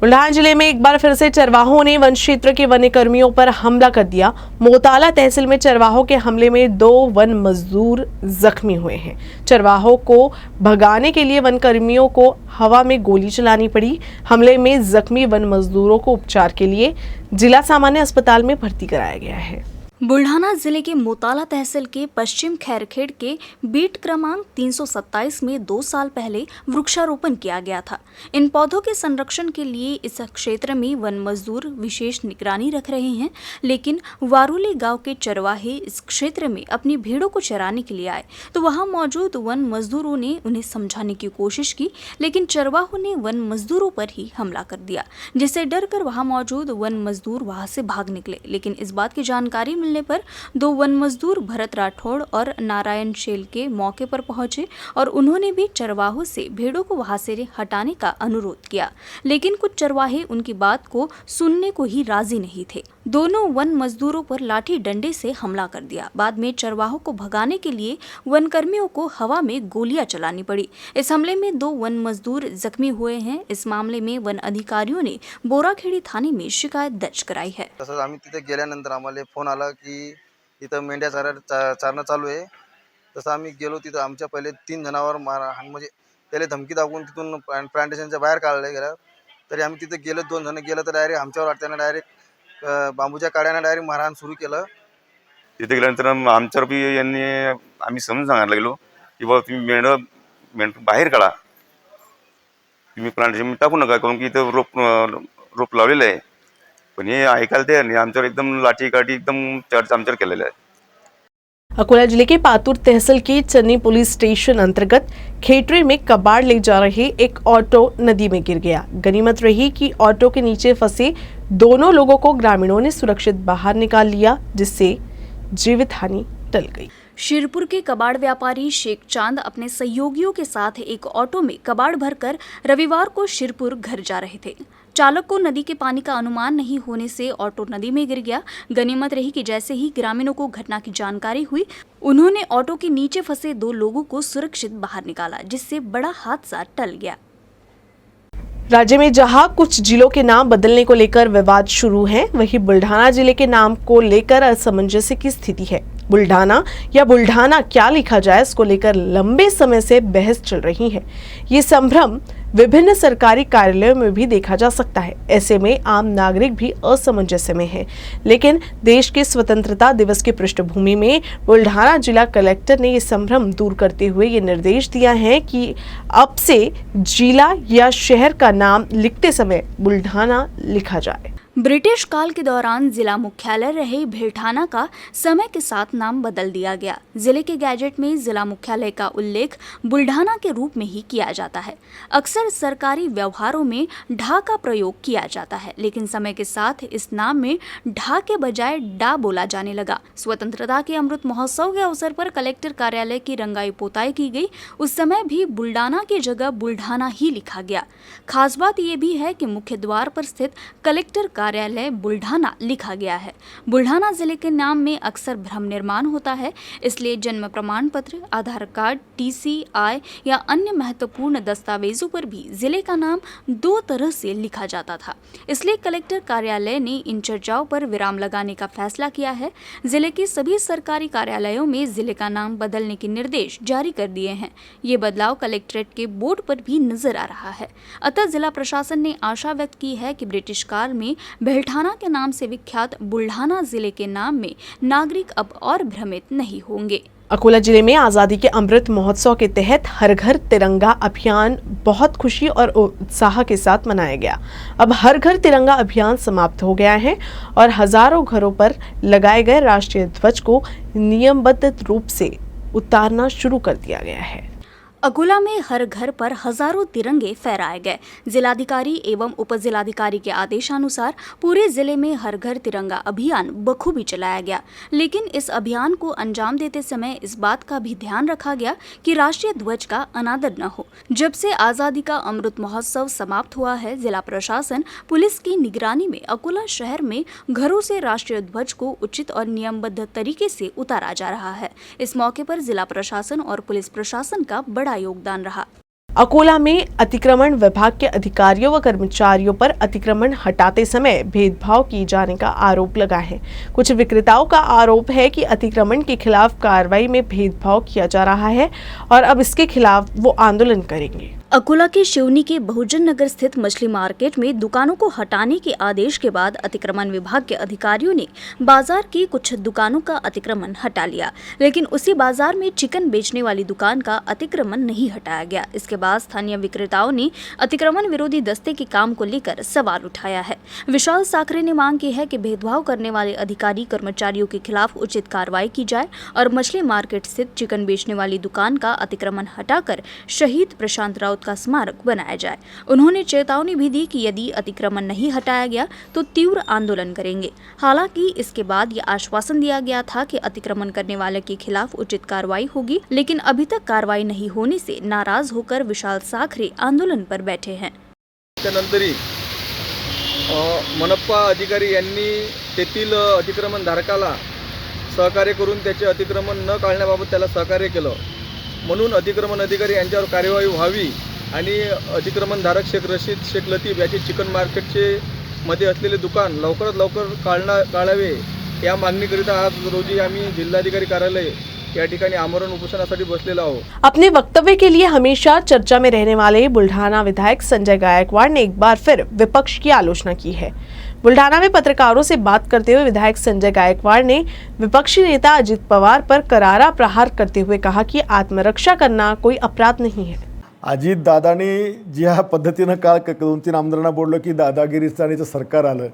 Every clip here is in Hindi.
बुल्ढाना जिले में एक बार फिर से चरवाहों ने वन क्षेत्र के वन्य कर्मियों पर हमला कर दिया। मोताला तहसील में चरवाहों के हमले में 2 वन मजदूर जख्मी हुए हैं। चरवाहों को भगाने के लिए वन कर्मियों को हवा में गोली चलानी पड़ी। हमले में जख्मी वन मजदूरों को उपचार के लिए जिला सामान्य अस्पताल में भर्ती कराया गया है। बुल्ढाना जिले के मोताला तहसील के पश्चिम खैरखेड़ के बीट क्रमांक 327 में 2 साल पहले वृक्षारोपण किया गया था। इन पौधों के संरक्षण के लिए इस क्षेत्र में वन मजदूर विशेष निगरानी रख रहे हैं, लेकिन वारुली गांव के चरवाहे इस क्षेत्र में अपनी भेड़ों को चराने के लिए आए तो वहां मौजूद वन मजदूरों ने उन्हें समझाने की कोशिश की, लेकिन चरवाहों ने वन मजदूरों पर ही हमला कर दिया, जिससे डरकर वहां मौजूद वन मजदूर वहां से भाग निकले। लेकिन इस बात की जानकारी मिलने पर 2 वन मजदूर भरत राठौड़ और नारायण शेल के मौके पर पहुंचे और उन्होंने भी चरवाहों से भेड़ों को वहां से हटाने का अनुरोध किया, लेकिन कुछ चरवाहे उनकी बात को सुनने को ही राजी नहीं थे। दोनों वन मजदूरों पर लाठी डंडे से हमला कर दिया। बाद में चरवाहों को भगाने के लिए वन कर्मियों को हवा में गोलियां चलानी पड़ी। इस हमले में 2 वन मजदूर जख्मी हुए हैं। इस मामले में वन अधिकारियों ने बोराखेड़ी थाने में शिकायत दर्ज कराई है। तसंच आम्ही तिथे गेल्यानंतर आम्हाला फोन आला की इथं मेंढ्या चारणं चालू आहे। तसं आम्ही गेलो तिथं आमच्या पहिले 3 जणांवर मारहाण म्हणजे त्याला धमकी दाखवून तिथून प्लांटेशनच्या बाहेर काढले गेलं। तरी आम्ही तिथे गेलो, 2 जण गेलं तर डायरेक्ट आमच्यावर त्यानं डायरेक्ट बांबूच्या काड्यानं डायरेक्ट मारहाण सुरू केलं। तिथे गेल्यानंतर आमच्यावर बी यांनी आम्ही समजून सांगायला लागलो की बाबा तुम्ही मेंढ बाहेर काढा, तुम्ही प्लांटेशन टाकू नका, कारण की इथं रोप लावलेलं आहे। पण हे ऐकायला तयार नाही, आमच्यावर एकदम लाठी काठी एकदम चर्चा आमच्यावर केलेला आहे। अकोला जिले के पातुर तहसील के चन्नी पुलिस स्टेशन अंतर्गत खेटरे में कबाड़ ले जा रहे एक ऑटो नदी में गिर गया। गनीमत रही कि ऑटो के नीचे फंसे दोनों लोगों को ग्रामीणों ने सुरक्षित बाहर निकाल लिया, जिससे जीवित हानि टल गई। शिरपुर के कबाड़ व्यापारी शेख चांद अपने सहयोगियों के साथ एक ऑटो में कबाड़ भरकर रविवार को शिरपुर घर जा रहे थे। चालक को नदी के पानी का अनुमान नहीं होने से ऑटो नदी में गिर गया। गनीमत रही कि जैसे ही ग्रामीणों को घटना की जानकारी हुई, उन्होंने ऑटो के नीचे फंसे 2 लोगों को सुरक्षित बाहर निकाला, जिससे बड़ा हादसा टल गया। राज्य में जहां कुछ जिलों के नाम बदलने को लेकर विवाद शुरू है, वहीं बुल्ढाना जिले के नाम को लेकर असमंजस की स्थिति है। बुल्ढाना या बुल्ढाना क्या लिखा जाए, इसको लेकर लंबे समय से बहस चल रही है। ये संभ्रम विभिन्न सरकारी कार्यालयों में भी देखा जा सकता है। ऐसे में आम नागरिक भी असमंजस में है। लेकिन देश के स्वतंत्रता दिवस की पृष्ठभूमि में बुल्ढाना जिला कलेक्टर ने ये संभ्रम दूर करते हुए ये निर्देश दिया है कि अब से जिला या शहर का नाम लिखते समय बुल्ढाना लिखा जाए। ब्रिटिश काल के दौरान जिला मुख्यालय रहे भेल्ठाना का समय के साथ नाम बदल दिया गया। जिले के गैजेट में जिला मुख्यालय का उल्लेख बुल्ढाना के रूप में ही किया जाता है। अक्सर सरकारी व्यवहारों में ढा का प्रयोग किया जाता है, लेकिन समय के साथ इस नाम में ढा के बजाय डा बोला जाने लगा। स्वतंत्रता के अमृत महोत्सव के अवसर पर कलेक्टर कार्यालय की रंगाई पोताई की गई। उस समय भी बुल्ढाना की जगह बुल्ढाना ही लिखा गया। खास बात यह भी है कि मुख्य द्वार पर स्थित कलेक्टर कार्यालय बुल्ढाना लिखा गया है। बुल्ढाना जिले के नाम में अक्सर भ्रम निर्माण होता है, इसलिए जन्म प्रमाण पत्र, आधार कार्ड, TCI या अन्य महत्वपूर्ण दस्तावेजों पर भी जिले का नाम 2 तरह से लिखा जाता था। इसलिए कलेक्टर कार्यालय ने इन चर्चाओं पर विराम लगाने का फैसला किया है। जिले के सभी सरकारी कार्यालयों में जिले का नाम बदलने के निर्देश जारी कर दिए हैं। ये बदलाव कलेक्ट्रेट के बोर्ड पर भी नजर आ रहा है। अतः जिला प्रशासन ने आशा व्यक्त की है कि ब्रिटिश काल में भेल्ठाना के नाम से विख्यात बुल्ढाना जिले के नाम में नागरिक अब और भ्रमित नहीं होंगे। अकोला जिले में आज़ादी के अमृत महोत्सव के तहत हर घर तिरंगा अभियान बहुत खुशी और उत्साह के साथ मनाया गया। अब हर घर तिरंगा अभियान समाप्त हो गया है और हजारों घरों पर लगाए गए राष्ट्रीय ध्वज को नियमबद्ध रूप से उतारना शुरू कर दिया गया है। अकोला में हर घर पर हजारों तिरंगे फहराए गए। जिलाधिकारी एवं उपजिलाधिकारी के आदेशानुसार पूरे जिले में हर घर तिरंगा अभियान बखूबी चलाया गया, लेकिन इस अभियान को अंजाम देते समय इस बात का भी ध्यान रखा गया कि राष्ट्रीय ध्वज का अनादर न हो। जब से आजादी का अमृत महोत्सव समाप्त हुआ है, जिला प्रशासन पुलिस की निगरानी में अकोला शहर में घरों से राष्ट्रीय ध्वज को उचित और नियमबद्ध तरीके से उतारा जा रहा है। इस मौके पर जिला प्रशासन और पुलिस प्रशासन का बड़ा योगदान रहा। अकोला में अतिक्रमण विभाग के अधिकारियों व कर्मचारियों पर अतिक्रमण हटाते समय भेदभाव किए जाने का आरोप लगा है। कुछ विक्रेताओं का आरोप है कि अतिक्रमण के खिलाफ कार्रवाई में भेदभाव किया जा रहा है और अब इसके खिलाफ वो आंदोलन करेंगे। अकोला के शिवनी के बहुजन नगर स्थित मछली मार्केट में दुकानों को हटाने के आदेश के बाद अतिक्रमण विभाग के अधिकारियों ने बाजार की कुछ दुकानों का अतिक्रमण हटा लिया, लेकिन उसी बाजार में चिकन बेचने वाली दुकान का अतिक्रमण नहीं हटाया गया। इसके बाद स्थानीय विक्रेताओं ने अतिक्रमण विरोधी दस्ते के काम को लेकर सवाल उठाया है। विशाल साखरे ने मांग की है कि भेदभाव करने वाले अधिकारी कर्मचारियों के खिलाफ उचित कार्रवाई की जाए और मछली मार्केट स्थित चिकन बेचने वाली दुकान का अतिक्रमण हटाकर शहीद प्रशांत राउत का स्मारक बनाया जाए। उन्होंने चेतावनी भी दी कि यदि अतिक्रमण नहीं हटाया गया तो तीव्र आंदोलन करेंगे। हालांकि इसके बाद ये आश्वासन दिया गया था कि अतिक्रमण करने वाले के खिलाफ उचित कार्रवाई होगी, लेकिन अभी तक कार्रवाई नहीं होने से नाराज होकर विशाल साखरे आंदोलन पर बैठे हैं। त्यानंतरही मनपा अधिकारी यांनी तेथील अतिक्रमण धारकाला सहकार्य करून त्याचे अतिक्रमण न काढण्याबाबत त्याला सहकार्य केलं, म्हणून अतिक्रमण अधिकारी यांच्यावर कार्यवाही व्हावी आणि अतिक्रमणधारक शेख रशीद शेख लतीफ याचे चिकन मार्केटचे मध्ये असलेले दुकान लवकरात लवकर काढावे या मागणीकरिता आज रोजी आम्ही जिल्हाधिकारी कार्यालय या ठिकाणी आमरण उपोषणासाठी बसलेलो आहोत। अपने वक्तव्य के लिए हमेशा चर्चा में रहने वाले बुल्ढाना विधायक संजय गायकवाड़ ने एक बार फिर विपक्ष की आलोचना की है। बुल्ढाना में पत्रकारों से बात करते हुए विधायक संजय गायकवाड़ ने विपक्षी नेता अजित पवार पर करारा प्रहार करते हुए कहा कि आत्मरक्षा करना कोई अपराध नहीं है। अजित दादांनी ज्या पद्धतीनं काल 2-3 आमदारांना बोललो की दादागिरीचं आणि सरकार आलं,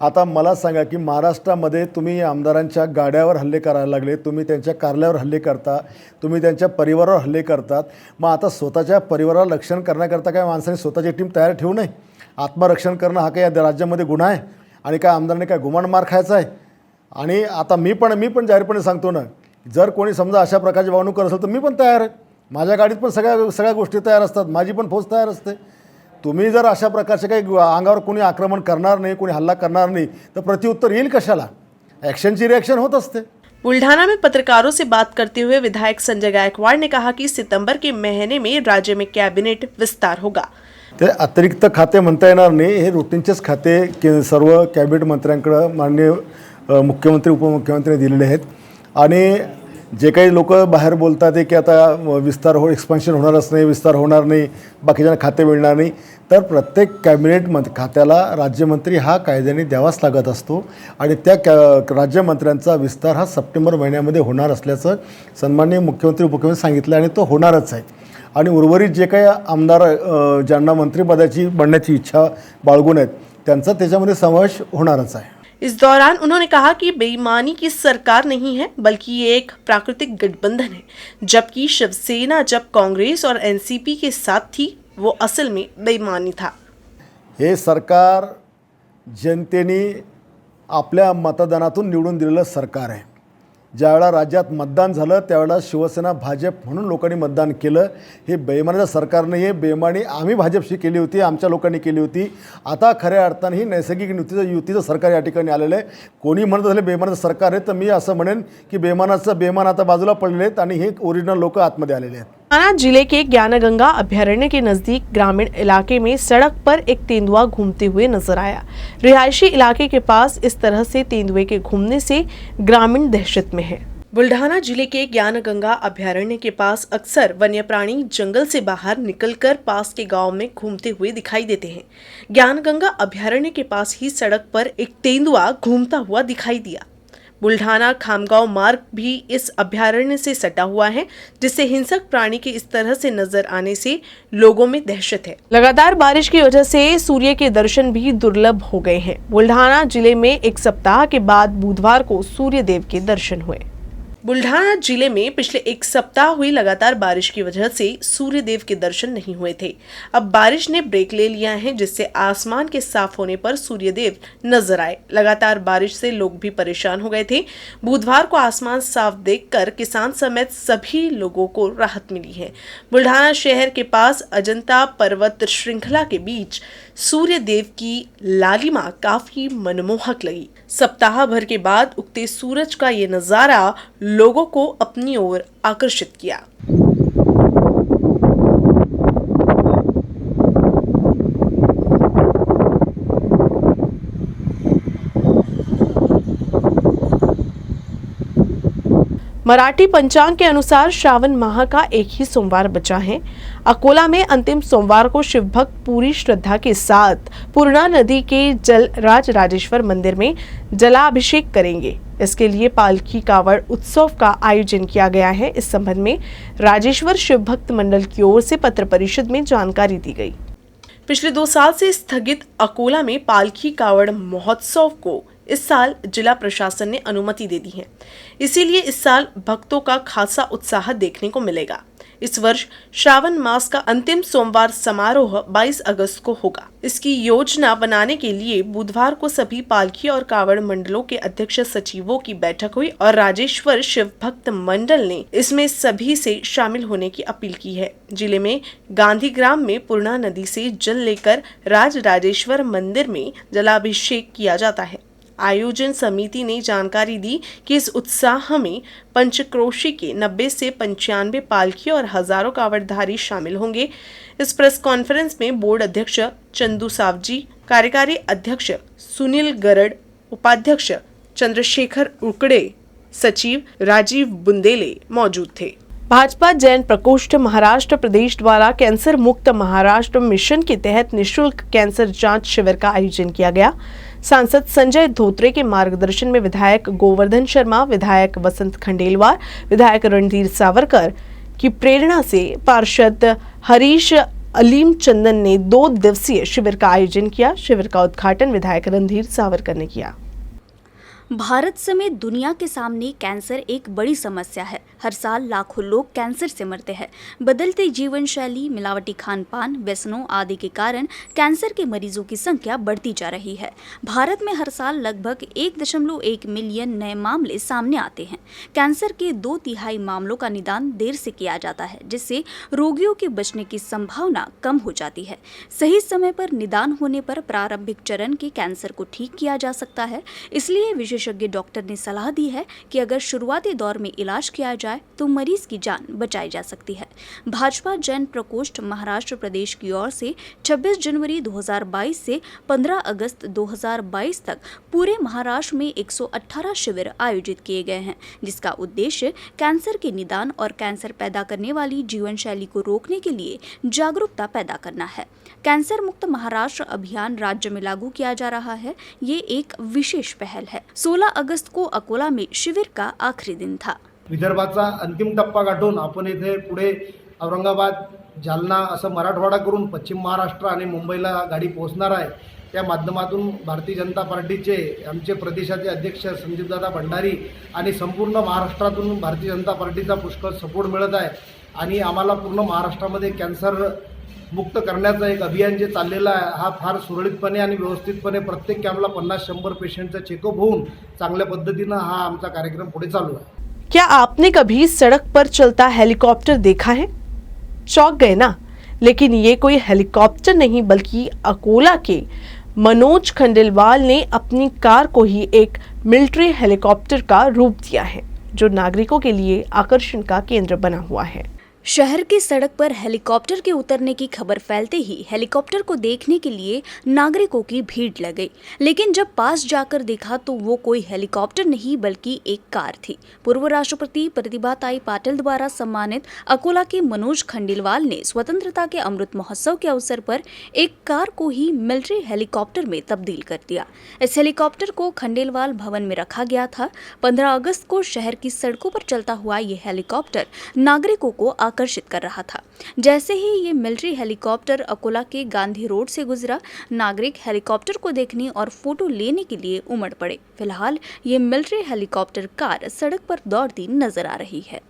आता मला सांगा की महाराष्ट्रामध्ये तुम्ही आमदारांच्या गाड्यावर हल्ले करायला लागले, तुम्ही त्यांच्या कार्यालयावर हल्ले करता, तुम्ही त्यांच्या परिवारावर हल्ले करतात। मग आता स्वतःच्या परिवाराला रक्षण करण्याकरता काय माणसाने स्वतःची टीम तयार ठेवू नये? आत्मरक्षण करणं हा काही राज्यामध्ये गुन्हा आहे आणि काय आमदारांनी काय गुमान मार खायचा आहे? आणि आता मी पण जाहीरपणे सांगतो ना, जर कोणी समजा अशा प्रकारची वागणूक करत असेल तर मी पण तयार आहे। माझ्या गाडीत पण सगळ्या गोष्टी तयार असतात, माझी पण फौज तयार असते। तुम्ही जर अशा प्रकारचे काही अंगावर कोणी आक्रमण करणार नाही, कोणी हल्ला करणार नहीं तो प्रत्युत्तर येईल कशाला? एक्शनची रिएक्शन होत असते। बुल्ढाना में पत्रकारों से बात करते हुए विधायक संजय गायकवाड़ ने कहा कि सितंबर के महीने में राज्य में कैबिनेट विस्तार होगा। ते अतिरिक्त खाते म्हणता येणार नाही, हे रूटीनचेच खाते सर्व कॅबिनेट मंत्र्यांकडे माननीय मुख्यमंत्री उपमुख्यमंत्री दिलेले आहेत। आणि जे काही लोक बाहेर बोलतात की आता विस्तार एक्सपान्शन होणारच नाही, विस्तार होणार नाही, बाकीच्यांना खाते मिळणार नाही, तर प्रत्येक कॅबिनेट खात्याला राज्यमंत्री हा कायद्याने द्यावाच लागत असतो आणि त्या राज्यमंत्र्यांचा विस्तार हा सप्टेंबर महिन्यामध्ये होणार असल्याचं सन्माननीय मुख्यमंत्री उपमुख्यमंत्री सांगितलं आणि तो होणारच आहे। आणि उर्वरित जे काही आमदार ज्यांना मंत्रिपदाची बनण्याची इच्छा बाळगून आहेत त्यांचा त्याच्यामध्ये समावेश होणारच आहे। इस दौरान उन्होंने कहा कि बेईमानी की सरकार नहीं है बल्कि ये एक प्राकृतिक गठबंधन है, जबकि शिवसेना जब कांग्रेस और एनसीपी के साथ थी वो असल में बेईमानी था। हे सरकार जनतेने आपल्या मतदानातून निवडून दिलेलं सरकार आहे। ज्यावेळेला राज्यात मतदान झालं त्यावेळेला शिवसेना भाजप म्हणून लोकांनी मतदान केलं। हे बेईमानीचं सरकार नाही आहे, बेईमानी आम्ही भाजपशी केली होती, आमच्या लोकांनी केली होती। आता खऱ्या अर्थाने ही नैसर्गिक युतीचं सरकार या ठिकाणी आलेलं आहे। कोणी म्हणत असले बेईमानीचं सरकार आहे तर मी असं म्हणेन की बेईमान आता बाजूला पडलेले आहेत आणि हे ओरिजिनल लोक आतमध्ये आलेले आहेत। बुल्ढाना जिले के ज्ञानगंगा अभ्यारण्य के नजदीक ग्रामीण इलाके में सड़क पर एक तेंदुआ घूमते हुए नजर आया। रिहायशी इलाके के पास इस तरह से तेंदुए के घूमने से ग्रामीण दहशत में है। बुल्ढाना जिले के ज्ञानगंगा अभ्यारण्य के पास अक्सर वन्य प्राणी जंगल से बाहर निकलकर पास के गांव में घूमते हुए दिखाई देते हैं। ज्ञानगंगा अभ्यारण्य के पास ही सड़क पर एक तेंदुआ घूमता हुआ दिखाई दिया। बुल्ढाना खामगांव मार्ग भी इस अभ्यारण्य से सटा हुआ है, जिससे हिंसक प्राणी के इस तरह से नजर आने से लोगों में दहशत है। लगातार बारिश की वजह से सूर्य के दर्शन भी दुर्लभ हो गए हैं। बुल्ढाना जिले में एक सप्ताह के बाद बुधवार को सूर्य देव के दर्शन हुए। बुल्ढाना जिले में पिछले एक सप्ताह हुई लगातार बारिश की वजह से सूर्य देव के दर्शन नहीं हुए थे। अब बारिश ने ब्रेक ले लिया है, जिससे आसमान के साफ होने पर सूर्य देव नजर आए। लगातार बारिश से लोग भी परेशान हो गए थे। बुधवार को आसमान साफ देखकर किसान समेत सभी लोगों को राहत मिली है। बुल्ढाना शहर के पास अजंता पर्वत श्रृंखला के बीच सूर्य देव की लालिमा काफी मनमोहक लगी। सप्ताह भर के बाद उगते सूरज का ये नजारा लोगों को अपनी ओर आकर्षित किया। मराठी पंचांग के अनुसार श्रावण माह का एक ही सोमवार बचा है। अकोला में अंतिम सोमवार को शिव भक्त पूरी श्रद्धा के साथ पूर्णा नदी के जल राज राजेश्वर मंदिर में जलाभिषेक करेंगे। इसके लिए पालकी कावड़ उत्सव का आयोजन किया गया है। इस संबंध में राजेश्वर शिव भक्त मंडल की ओर से पत्र परिषद में जानकारी दी गई। पिछले 2 साल से स्थगित अकोला में पालकी कावड़ महोत्सव को इस साल जिला प्रशासन ने अनुमति दे दी है। इसीलिए इस साल भक्तों का खासा उत्साह देखने को मिलेगा। इस वर्ष श्रावण मास का अंतिम सोमवार समारोह 22 अगस्त को होगा। इसकी योजना बनाने के लिए बुधवार को सभी पालकी और कावड़ मंडलों के अध्यक्ष सचिवों की बैठक हुई और राजेश्वर शिव भक्त मंडल ने इसमें सभी से शामिल होने की अपील की है। जिले में गांधीग्राम में पूर्णा नदी से जल लेकर राज राजेश्वर मंदिर में जलाभिषेक किया जाता है। आयोजन समिति ने जानकारी दी कि इस उत्साह में पंचक्रोशी के 90 से 95 पालकी और हजारों कावड़धारी शामिल होंगे। इस प्रेस कॉन्फ्रेंस में बोर्ड अध्यक्ष चंदू सावजी, कार्यकारी अध्यक्ष सुनील गरड, उपाध्यक्ष चंद्रशेखर उकड़े, सचिव राजीव बुंदेले मौजूद थे। भाजपा जैन प्रकोष्ठ महाराष्ट्र प्रदेश द्वारा कैंसर मुक्त महाराष्ट्र मिशन के तहत निःशुल्क कैंसर जांच शिविर का आयोजन किया गया। सांसद संजय धोत्रे के मार्गदर्शन में विधायक गोवर्धन शर्मा, विधायक वसंत खंडेलवाल, विधायक रणधीर सावरकर की प्रेरणा से पार्षद हरीश अलीम चंदन ने 2 दिवसीय शिविर का आयोजन किया। शिविर का उद्घाटन विधायक रणधीर सावरकर ने किया। भारत समेत दुनिया के सामने कैंसर एक बड़ी समस्या है। हर साल लाखों लोग कैंसर से मरते हैं। बदलते जीवन शैली, मिलावटी खान पान, व्यसनों आदि के कारण कैंसर के मरीजों की संख्या बढ़ती जा रही है। भारत में हर साल लगभग 1.1 मिलियन नए मामले सामने आते हैं। कैंसर के 2/3 मामलों का निदान देर से किया जाता है, जिससे रोगियों के बचने की संभावना कम हो जाती है। सही समय पर निदान होने पर प्रारंभिक चरण के कैंसर को ठीक किया जा सकता है। इसलिए विशेषज्ञ डॉक्टर ने सलाह दी है कि अगर शुरुआती दौर में इलाज किया जाए तो मरीज की जान बचाई जा सकती है। भाजपा जैन प्रकोष्ठ महाराष्ट्र प्रदेश की ओर से 26 जनवरी 2022 से 15 अगस्त 2022 तक पूरे महाराष्ट्र में 118 शिविर आयोजित किए गए हैं, जिसका उद्देश्य कैंसर के निदान और कैंसर पैदा करने वाली जीवन शैली को रोकने के लिए जागरूकता पैदा करना है। कैंसर मुक्त महाराष्ट्र अभियान राज्य में लागू किया जा रहा है। ये एक विशेष पहल है। 16 अगस्त को अकोला में शिविर का आखिरी दिन था। विदर्भाचा अंतिम टप्पा गाठून आपण इथे पुढे औरंगाबाद, जालना असं मराठवाडा करून पश्चिम महाराष्ट्र आणि मुंबईला गाडी पोहोचणार आहे। त्या माध्यमातून भारतीय जनता पार्टीचे आमचे प्रदेशाचे अध्यक्ष संदीपदादा भंडारी आणि संपूर्ण महाराष्ट्रातून भारतीय जनता पार्टीचा पुष्कळ सपोर्ट मिळत आहे आणि आम्हाला पूर्ण महाराष्ट्रामध्ये कॅन्सर मुक्त करण्याचं एक अभियान जे चाललेलं आहे, हा फार सुरळीतपणे आणि व्यवस्थितपणे प्रत्येक कॅम्पला 50-100 पेशंटचा चेकअप होऊन चांगल्या पद्धतीनं हा आमचा कार्यक्रम पुढे चालू आहे। क्या आपने कभी सड़क पर चलता हेलीकॉप्टर देखा है? चौंक गए ना? लेकिन ये कोई हेलीकॉप्टर नहीं बल्कि अकोला के मनोज खंडेलवाल ने अपनी कार को ही एक मिलिट्री हेलीकॉप्टर का रूप दिया है, जो नागरिकों के लिए आकर्षण का केंद्र बना हुआ है। शहर की सड़क पर हेलीकॉप्टर के उतरने की खबर फैलते ही हेलीकॉप्टर को देखने के लिए नागरिकों की भीड़ लग गई, लेकिन जब पास जाकर देखा तो वो कोई हेलीकॉप्टर नहीं बल्कि एक कार थी। पूर्व राष्ट्रपति प्रतिभाताई पाटिल द्वारा सम्मानित अकोला के मनोज खंडेलवाल ने स्वतंत्रता के अमृत महोत्सव के अवसर पर एक कार को ही मिलिट्री हेलीकॉप्टर में तब्दील कर दिया। इस हेलीकॉप्टर को खंडेलवाल भवन में रखा गया था। 15 अगस्त को शहर की सड़कों पर चलता हुआ ये हेलीकॉप्टर नागरिकों को आकर्षित कर रहा था। जैसे ही ये मिलिट्री हेलीकॉप्टर अकोला के गांधी रोड से गुजरा, नागरिक हेलीकॉप्टर को देखने और फोटो लेने के लिए उमड़ पड़े। फिलहाल ये मिलिट्री हेलीकॉप्टर कार सड़क पर दौड़ती नजर आ रही है।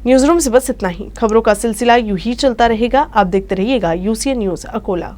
न्यूज़ रूम से बस इतना ही। खबरों का सिलसिला यूं ही चलता रहेगा। आप देखते रहिएगा UCN न्यूज़ अकोला।